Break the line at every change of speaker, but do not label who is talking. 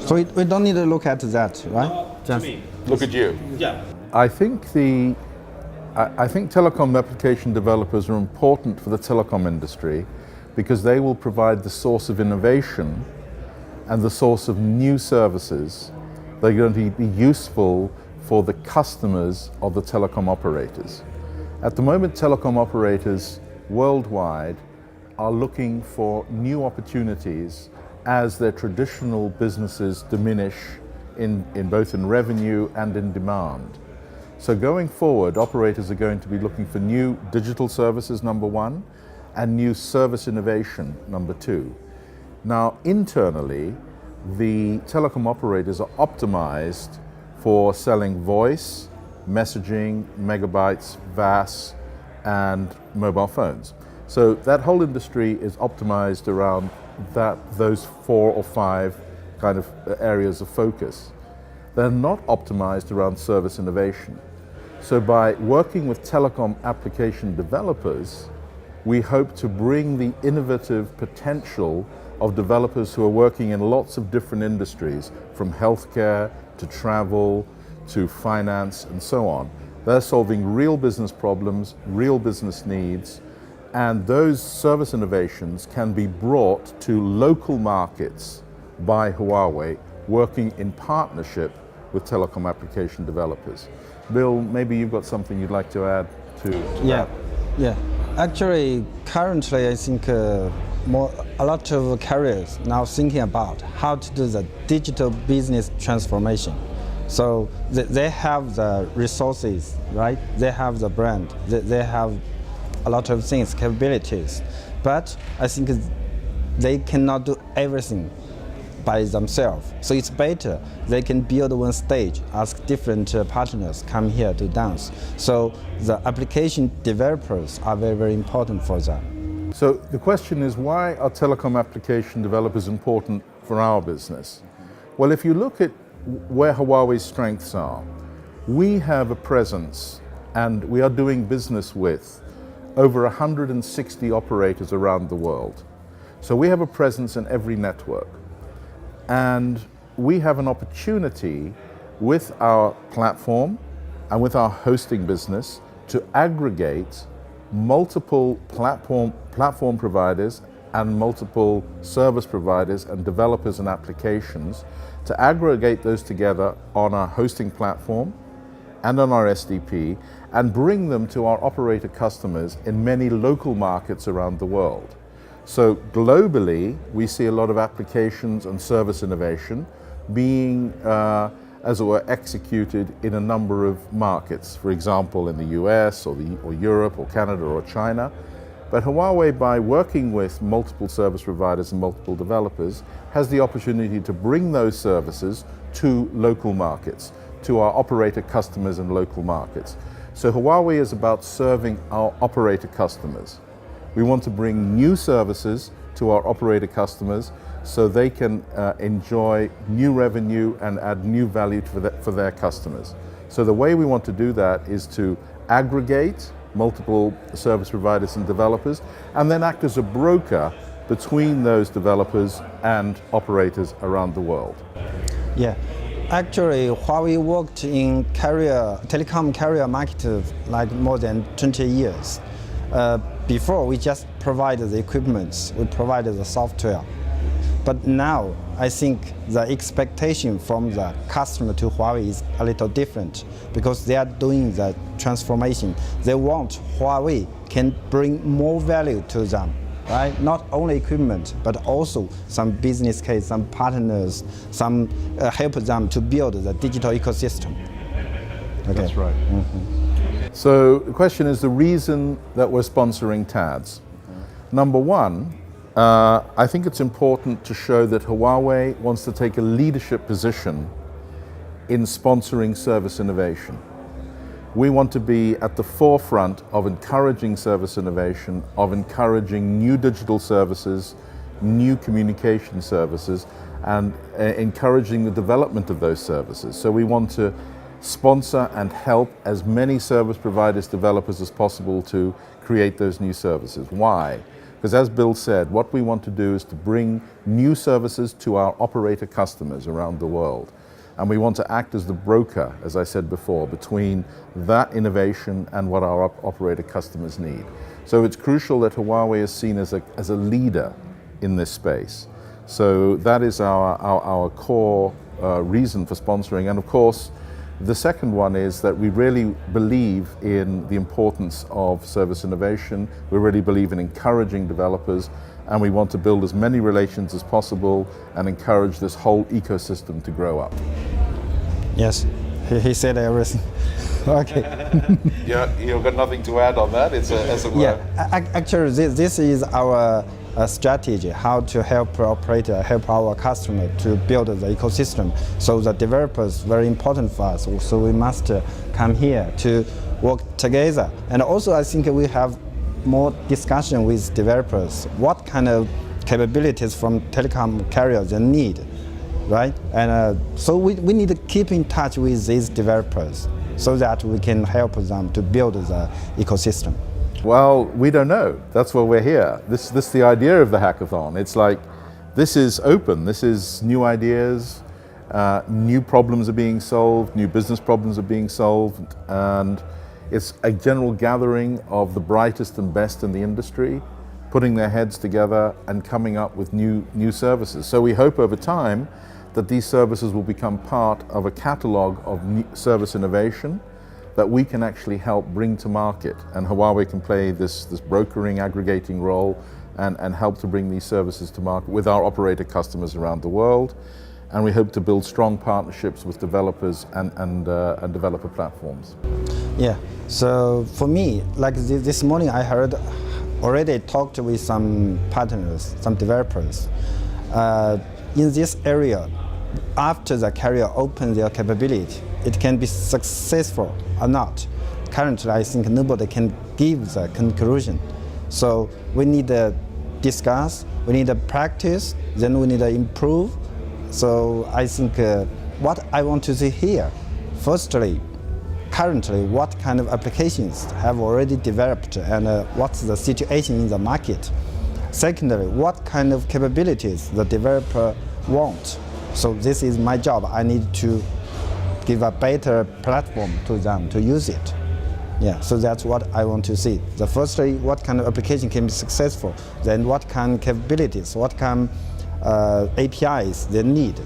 So we don't need to look at that, right?
To me.
Look at you.
Yeah.
I think telecom application developers are important for the telecom industry because they will provide the source of innovation and the source of new services that are going to be useful for the customers of the telecom operators. At the moment, telecom operators worldwide are looking for new opportunities as their traditional businesses diminish in both in revenue and in demand. So going forward, operators are going to be looking for new digital services, number one, and new service innovation, number two. Now, internally, the telecom operators are optimized for selling voice, messaging, megabytes, VAS, and mobile phones. So that whole industry is optimized around those 4 or 5 kind of areas of focus. They're not optimized around service innovation. So by working with telecom application developers, we hope to bring the innovative potential of developers who are working in lots of different industries, from healthcare to travel to finance and so on. They're solving real business problems, real business needs, and those service innovations can be brought to local markets by Huawei, working in partnership with telecom application developers. Bill, maybe you've got something you'd like to add to that.
Yeah. Actually, currently, I think a lot of carriers now thinking about how to do the digital business transformation. So they have the resources, right? They have the brand. They have a lot of things, capabilities. But I think they cannot do everything by themselves. So it's better they can build one stage, ask different partners come here to dance. So the application developers are very, very important for them.
So the question is, why are telecom application developers important for our business? Well, if you look at where Huawei's strengths are, we have a presence and we are doing business with over 160 operators around the world. So we have a presence in every network. And we have an opportunity with our platform and with our hosting business to aggregate multiple platform providers and multiple service providers and developers and applications, to aggregate those together on our hosting platform and on our SDP and bring them to our operator customers in many local markets around the world. So globally, we see a lot of applications and service innovation being, as it were, executed in a number of markets. For example, in the US or Europe or Canada or China. But Huawei, by working with multiple service providers and multiple developers, has the opportunity to bring those services to local markets, to our operator customers in local markets. So Huawei is about serving our operator customers. We want to bring new services to our operator customers so they can enjoy new revenue and add new value for their customers. So the way we want to do that is to aggregate multiple service providers and developers and then act as a broker between those developers and operators around the world.
Yeah. Actually, Huawei worked in telecom carrier market like more than 20 years. Before, we just provided the equipment, we provided the software. But now, I think the expectation from the customer to Huawei is a little different because they are doing the transformation. They want Huawei can bring more value to them, right? Not only equipment, but also some business case, some partners, some help them to build the digital ecosystem. Okay.
That's right. Mm-hmm. So the question is the reason that we're sponsoring TADS. Number one, I think it's important to show that Huawei wants to take a leadership position in sponsoring service innovation. We want to be at the forefront of encouraging service innovation, of encouraging new digital services, new communication services, and encouraging the development of those services. So we want to sponsor and help as many service providers, developers as possible to create those new services. Why? Because as Bill said, what we want to do is to bring new services to our operator customers around the world. And we want to act as the broker, as I said before, between that innovation and what our operator customers need. So it's crucial that Huawei is seen as a leader in this space. So that is our core reason for sponsoring. And of course, the second one is that we really believe in the importance of service innovation. We really believe in encouraging developers, and we want to build as many relations as possible and encourage this whole ecosystem to grow up.
Yes, he said everything. Okay.
Yeah, you've got nothing to add on that? It's as it were.
Yeah, actually, this is our strategy, how to help operator, help our customer to build the ecosystem. So the developers very important for us. So we must come here to work together. And also, I think we have more discussion with developers. What kind of capabilities from telecom carriers they need, right? And so we need to keep in touch with these developers so that we can help them to build the ecosystem.
Well, we don't know. That's why we're here. This is the idea of the hackathon. It's like, this is open. This is new ideas, new problems are being solved, new business problems are being solved, and it's a general gathering of the brightest and best in the industry, putting their heads together and coming up with new services. So we hope over time that these services will become part of a catalog of service innovation that we can actually help bring to market, and Huawei can play this brokering, aggregating role and help to bring these services to market with our operator customers around the world. And we hope to build strong partnerships with developers and developer platforms.
Yeah, so for me, like this morning I heard already talked with some partners, some developers. In this area, after the carrier opens their capability, it can be successful or not. Currently, I think nobody can give the conclusion. So we need to discuss, we need to practice, then we need to improve. So I think what I want to see here, firstly, currently, what kind of applications have already developed and what's the situation in the market. Secondly, what kind of capabilities the developer wants. So this is my job. I need to give a better platform to them to use it. Yeah, so that's what I want to see. The firstly, what kind of application can be successful, then what kind of capabilities, what kind of APIs they need.